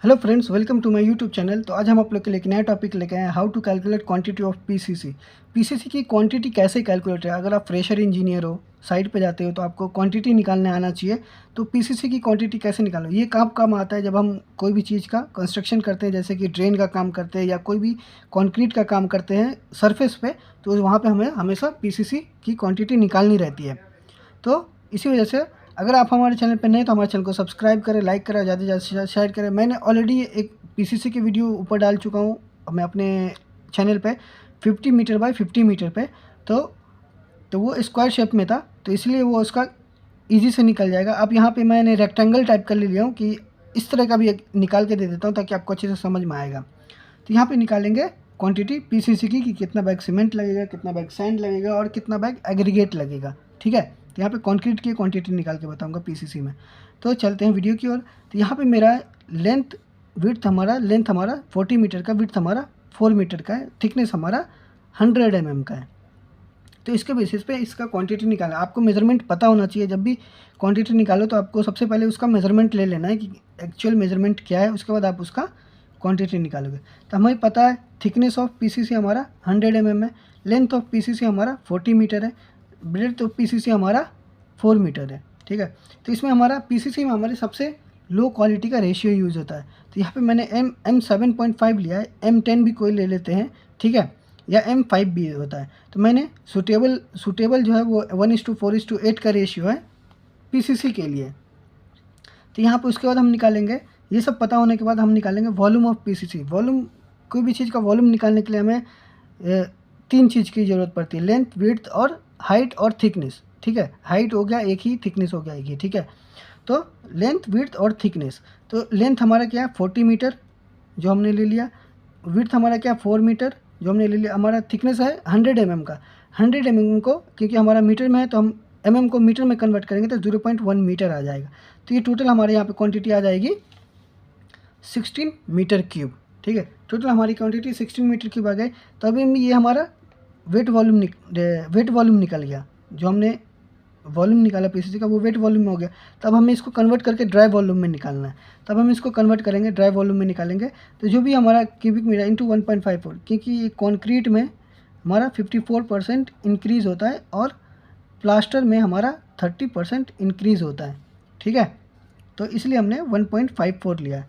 Hello friends, welcome to my YouTube channel. तो आज हम आप लोग के लिए एक नया टॉपिक लेके आए हैं, how to calculate quantity of PCC. PCC की क्वांटिटी कैसे कैलकुलेट है। अगर आप फ्रेशर इंजीनियर हो, साइट पे जाते हो तो आपको क्वांटिटी निकालने आना चाहिए। तो पीसीसी की क्वांटिटी कैसे निकालो, ये काम काम आता है जब हम कोई भी चीज़ का कंस्ट्रक्शन करते हैं, जैसे कि ड्रेन का काम करते हैं या कोई भी कॉन्क्रीट का काम करते हैं सरफेस पे, तो वहाँ पे हमें हमेशा पीसीसी की क्वांटिटी निकालनी रहती है। तो इसी वजह से अगर आप हमारे चैनल पर नए तो हमारे चैनल को सब्सक्राइब करें, लाइक करें, ज़्यादा से ज़्यादा शेयर करें। मैंने ऑलरेडी एक पीसीसी की वीडियो ऊपर डाल चुका हूँ मैं अपने चैनल पे 50 मीटर बाय 50 मीटर पे। तो वो स्क्वायर शेप में था, तो इसलिए वो उसका ईजी से निकल जाएगा। अब यहाँ पे मैंने रेक्टेंगल टाइप कर लिया हूँ कि इस तरह का भी एक निकाल के दे देता हूँ ताकि आपको अच्छे से समझ में आएगा। तो यहाँ पे निकालेंगे क्वांटिटी पीसीसी की कि कितना बैग सीमेंट लगेगा, कितना बैग सैंड लगेगा और कितना बैग एग्रीगेट लगेगा। ठीक है, तो यहाँ पे कंक्रीट की क्वांटिटी निकाल के बताऊंगा पीसीसी में। तो चलते हैं वीडियो की ओर। तो यहाँ पे मेरा लेंथ हमारा 40 मीटर का, विड्थ हमारा 4 मीटर का है, थिकनेस हमारा 100 mm का है। तो इसके बेसिस पे इसका क्वांटिटी निकालना, आपको मेजरमेंट पता होना चाहिए। जब भी क्वांटिटी निकालो तो आपको सबसे पहले उसका मेजरमेंट ले लेना है कि एक्चुअल मेजरमेंट क्या है, उसके बाद आप उसका क्वांटिटी निकालोगे। तो हमें पता है थिकनेस ऑफ पीसीसी हमारा 100 mm है, लेंथ ऑफ पीसीसी हमारा 40 मीटर है, ब्रेड्थ ऑफ पीसीसी हमारा 4 मीटर है। ठीक है, तो इसमें हमारा पीसीसी में हमारे सबसे लो क्वालिटी का रेशियो यूज़ होता है। तो यहाँ पे मैंने एम 7.5 लिया है, M10 भी कोई ले लेते हैं, ठीक है, या M5 भी होता है। तो मैंने सूटेबल जो है वो 1:4:8 का रेशियो है पीसीसी के लिए। तो यहाँ पे उसके बाद हम निकालेंगे, ये सब पता होने के बाद हम निकालेंगे वॉल्यूम ऑफ पीसीसी। वॉल्यूम, कोई भी चीज़ का वॉल्यूम निकालने के लिए हमें 3 चीज़ की ज़रूरत पड़ती है, लेंथ, विड्थ और हाइट और थिकनेस। ठीक है, हाइट हो गया एक ही, थिकनेस हो गया एक ही। ठीक है, तो लेंथ, विड्थ और थिकनेस। तो लेंथ हमारा क्या है 40 मीटर जो हमने ले लिया, विड्थ हमारा क्या 4 मीटर जो हमने ले लिया, हमारा थिकनेस है 100 mm का। 100 mm को क्योंकि हमारा मीटर में है तो हम mm को मीटर में कन्वर्ट करेंगे तो 0.1 मीटर आ जाएगा। तो ये टोटल हमारे यहाँ पे क्वांटिटी आ जाएगी 16 मीटर क्यूब। ठीक है, टोटल हमारी क्वांटिटी 16 मीटर क्यूब आ गई। तो अभी ये हमारा वेट वॉल्यूम निकल गया, जो हमने वॉल्यूम निकाला पीसीसी का वो वेट वॉल्यूम में हो गया। तब हमें इसको कन्वर्ट करके ड्राई वॉल्यूम में निकालना है, तब हम इसको कन्वर्ट करेंगे, ड्राई वॉल्यूम में निकालेंगे। तो जो भी हमारा क्यूबिक मीटर इंटू 1.54, क्योंकि ये कॉन्क्रीट में हमारा 54% इंक्रीज़ होता है और प्लास्टर में हमारा 30% इंक्रीज़ होता है। ठीक है, तो इसलिए हमने 1.54 लिया है।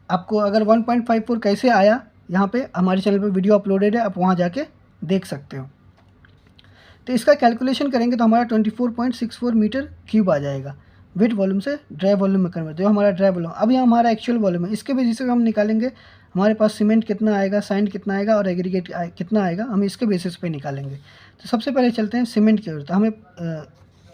आपको अगर 1.54 कैसे आया, यहाँ पे हमारे चैनल पे वीडियो अपलोडेड है, आप वहाँ जाके देख सकते हो। तो इसका कैलकुलेशन करेंगे तो हमारा 24.64 मीटर क्यूब आ जाएगा वेट वॉल्यूम से ड्राई वॉल्यूम में कन्वर्ट, जो हमारा ड्राई वॉल्यूम। अब यहाँ हमारा एक्चुअल वॉल्यूम है, इसके बेसिस पे हम निकालेंगे हमारे पास सीमेंट कितना आएगा, सैंड कितना आएगा और एग्रीगेट कितना आएगा, हम इसके बेसिस पे निकालेंगे। तो सबसे पहले चलते हैं सीमेंट की ओर। तो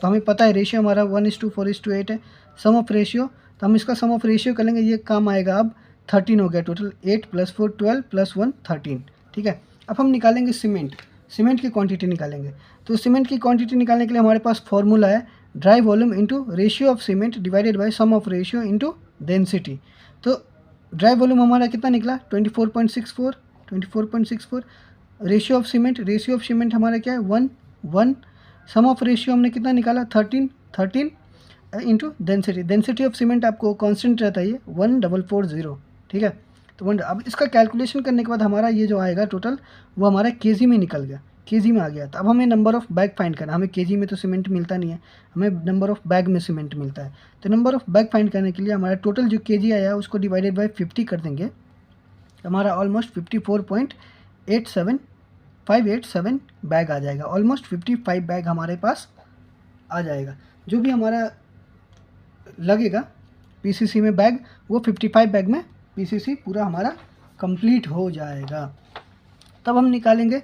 हमें पता है रेशियो हमारा 1:4:8 है, सम ऑफ रेशियो। तो हम इसका सम ऑफ रेशियो कर लेंगे, ये काम आएगा अब 13 हो गया टोटल, 8 + 4 12 + 1 13। ठीक है, अब हम निकालेंगे सीमेंट की क्वांटिटी निकालेंगे। तो सीमेंट की क्वांटिटी निकालने के लिए हमारे पास फॉर्मूला है dry volume into ratio of cement divided by sum of ratio into density. तो ड्राई वॉल्यूम हमारा कितना निकला 24.64। रेशियो ऑफ सीमेंट हमारा क्या है 1 सम ऑफ रेशियो हमने कितना निकाला 13 इंटू डेंसिटी ऑफ सीमेंट आपको कांस्टेंट रहता है ये 1440। ठीक है, तो अब इसका कैलकुलेशन करने के बाद हमारा ये जो आएगा टोटल वो हमारा केजी में निकल गया, केजी में आ गया। तो अब हमें नंबर ऑफ़ बैग फाइंड करना, हमें केजी में तो सीमेंट मिलता नहीं है, हमें नंबर ऑफ़ बैग में सीमेंट मिलता है। तो नंबर ऑफ़ बैग फाइंड करने के लिए हमारा टोटल जो केजी आया उसको डिवाइडेड बाय 50 कर देंगे, हमारा ऑलमोस्ट 54.587 बैग आ जाएगा, ऑलमोस्ट 55 बैग हमारे पास आ जाएगा। जो भी हमारा लगेगा पीसीसी में बैग, वो 55 बैग में पीसीसी पूरा हमारा कंप्लीट हो जाएगा। तब हम निकालेंगे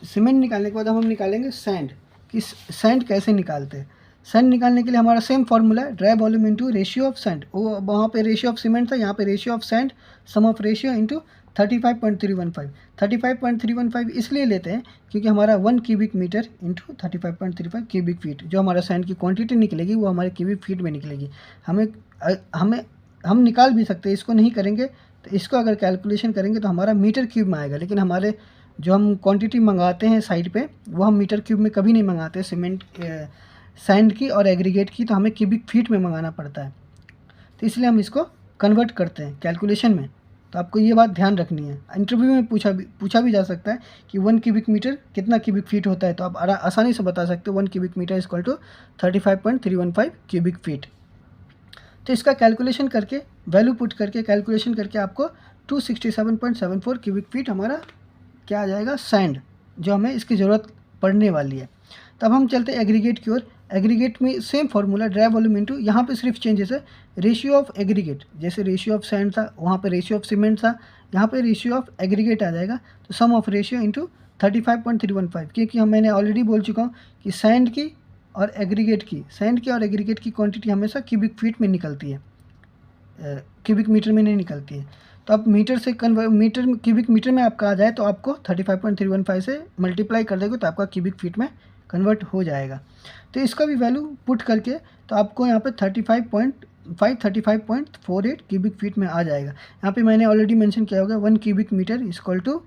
सीमेंट। निकालने के बाद हम निकालेंगे सैंड, कि सैंड कैसे निकालते हैं। सैंड निकालने के लिए हमारा सेम फार्मूला है dry volume into ratio of sand. वो वहाँ पे रेशियो ऑफ सीमेंट था, यहाँ पे ratio of sand, sum of ratio into 35.315। 35.315 इसलिए लेते हैं क्योंकि हमारा 1 cubic metre into 35.35 cubic feet, जो हमारा सैंड की क्वांटिटी निकलेगी वो हमारे क्यूबिक फीट में निकलेगी। हम निकाल भी सकते हैं, इसको नहीं करेंगे तो इसको अगर कैलकुलेशन करेंगे तो हमारा मीटर क्यूब में आएगा, लेकिन हमारे जो हम क्वांटिटी मंगाते हैं साइड पे वो हम मीटर क्यूब में कभी नहीं मंगाते सीमेंट सैंड की और एग्रीगेट की, तो हमें क्यूबिक फीट में मंगाना पड़ता है। तो इसलिए हम इसको कन्वर्ट करते हैं कैलकुलेशन में। तो आपको ये बात ध्यान रखनी है। इंटरव्यू में पूछा भी जा सकता है कि 1 क्यूबिक मीटर कितना क्यूबिक फीट होता है, तो आप आसानी से बता सकते हो 1 cubic metre equal to 35.315 cubic feet. तो इसका कैलकुलेशन करके, वैल्यू पुट करके, कैलकुलेशन करके आपको 267.74 क्यूबिक फीट हमारा क्या आ जाएगा, सैंड, जो हमें इसकी ज़रूरत पड़ने वाली है। तब हम चलते हैं एग्रीगेट की ओर। एग्रीगेट में same formula, dry volume into, यहाँ पे सिर्फ चेंजेस है रेशियो ऑफ एग्रीगेट। जैसे रेशियो ऑफ सैंड था, वहाँ पे रेशियो ऑफ सीमेंट था, यहाँ पे रेशियो ऑफ एग्रीगेट आ जाएगा। तो सम ऑफ रेशियो इंटू 35.315, क्योंकि मैंने ऑलरेडी बोल चुका हूँ कि सैंड की और एग्रीगेट की क्वांटिटी हमेशा क्यूबिक फीट में निकलती है, क्यूबिक मीटर में नहीं निकलती है। तो अब मीटर से क्यूबिक मीटर में आपका आ जाए तो आपको 35.315 से मल्टीप्लाई कर देगा तो आपका क्यूबिक फीट में कन्वर्ट हो जाएगा। तो इसका भी वैल्यू पुट करके तो आपको यहाँ पे 35.48 क्यूबिक फीट में आ जाएगा। यहाँ पे मैंने ऑलरेडी मेंशन किया होगा 1 cubic metre equal to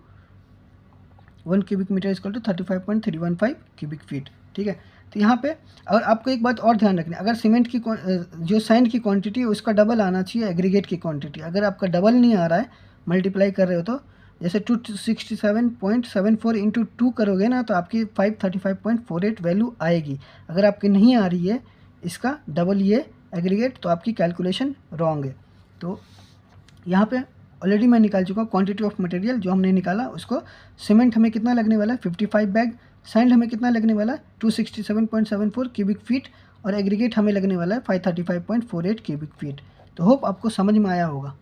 35.315 cubic feet. ठीक है। तो यहाँ पे और आपको एक बात और ध्यान रखनी है, अगर सीमेंट की जो सैंड की क्वांटिटी है उसका डबल आना चाहिए एग्रीगेट की क्वांटिटी। अगर आपका डबल नहीं आ रहा है, मल्टीप्लाई कर रहे हो तो जैसे 267.74 इंटू 2 करोगे ना तो आपकी 535.48 वैल्यू आएगी। अगर आपकी नहीं आ रही है इसका डबल ये एग्रीगेट तो आपकी कैलकुलेशन रॉन्ग है। तो यहाँ पे ऑलरेडी मैं निकाल चुका हूँ क्वांटिटी ऑफ मटेरियल जो हमने निकाला उसको। सीमेंट हमें कितना लगने वाला है 55 बैग, सैंड हमें कितना लगने वाला है 267.74 क्यूबिक फीट और एग्रीगेट हमें लगने वाला है 535.48 क्यूबिक फीट। तो होप आपको समझ में आया होगा।